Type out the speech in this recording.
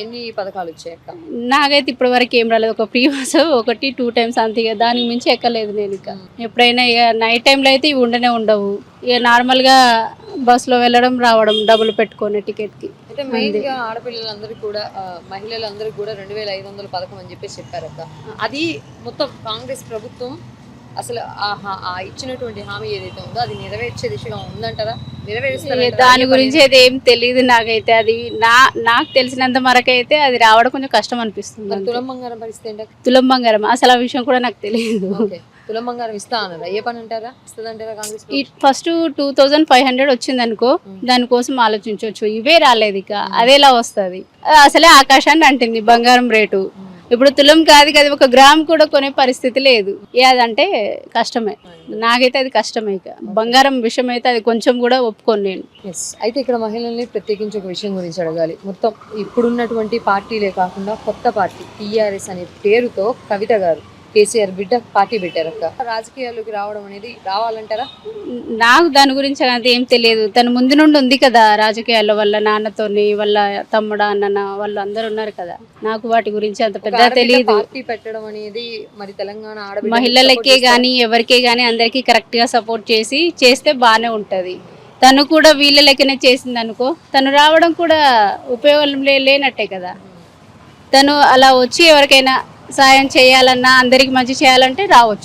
ఎన్ని పథకాలు వచ్చాయి అక్క? నాకైతే ఇప్పటి వరకు ఏం రాలేదు. ఒక ఫ్రీ బస్ ఒకటి 2 టైమ్స్ అంతే. ఇక దానికి మించి ఎక్కలేదు నేను. ఇక ఎప్పుడైనా ఇక నైట్ టైంలో అయితే ఇవి ఉండవు. ఇక నార్మల్గా బస్సులో వెళ్ళడం రావడం డబ్బులు పెట్టుకొని టికెట్కి. అయితే మెయిన్గా ఆడపిల్లలందరికీ కూడా మహిళలందరికీ కూడా 2500 పథకం అని చెప్పేసి చెప్పారు అక్క. అది మొత్తం కాంగ్రెస్ ప్రభుత్వం అసలు ఆ ఇచ్చినటువంటి హామీ ఏదైతే ఉందో అది నెరవేర్చే దిశగా ఉందంటారా? దాని గురించి అయితే ఏం తెలియదు నాకైతే. అది నాకు తెలిసినంత వరకు అయితే అది రావడం కొంచెం కష్టం అనిపిస్తుంది. తులం బంగారం పరిస్థితి ఏంటి? తులం బంగారం అసలు ఆ విషయం కూడా నాకు తెలియదు. తులం బంగారం ఇస్తా అన్నారా? ఏ పని అంటారా ఇస్తుందంటారా కాంగ్రెస్? ఫస్ట్ 2500 వచ్చింది అనుకో, దానికోసం ఆలోచించవచ్చు. ఇవే రాలేదు, ఇక అదేలా వస్తుంది? అసలే ఆకాశాన్ని అంటుంది బంగారం రేటు. ఇప్పుడు తులం కాదు కదా, 1 గ్రామ్ కూడా కొనే పరిస్థితి లేదు. అదంటే కష్టమే. నాకైతే అది కష్టమే. ఇక బంగారం విషయం అయితే అది కొంచెం కూడా ఒప్పుకోను నేను. అయితే ఇక్కడ మహిళల్ని ప్రత్యేకించి ఒక విషయం గురించి అడగాలి. మొత్తం ఇప్పుడున్నటువంటి పార్టీలే కాకుండా కొత్త పార్టీ టీఆర్ఎస్ అనే పేరుతో కవిత గారు కేసీఆర్ బిడ్డ పార్టీ పెట్టారక్క. రాజకీయాల్లోకి రావడం అనేది రావాలంటారా? నాకు దాని గురించి అంత ఏం తెలియదు. తను ముందు నుండి ఉంది కదా రాజకీయాల్లో, వాళ్ళ నాన్నతోని, వాళ్ళ తమ్ముడు అన్న వాళ్ళు అందరు ఉన్నారు కదా. నాకు వాటి గురించి అంత పెద్ద తెలియదు. పార్టీ పెట్టడం అనేది మరి తెలంగాణ మహిళలకే గానీ ఎవరికే గానీ అందరికీ కరెక్ట్ గా సపోర్ట్ చేస్తే బాగానే ఉంటది. తను కూడా వీళ్ళ లెక్కనే చేసింది అనుకో, తను రావడం కూడా ఉపయోగం లేనట్టే కదా. తను అలా వచ్చి ఎవరికైనా సాయం చేయాలన్నా, అందరికి మంచి చేయాలంటే రావచ్చు.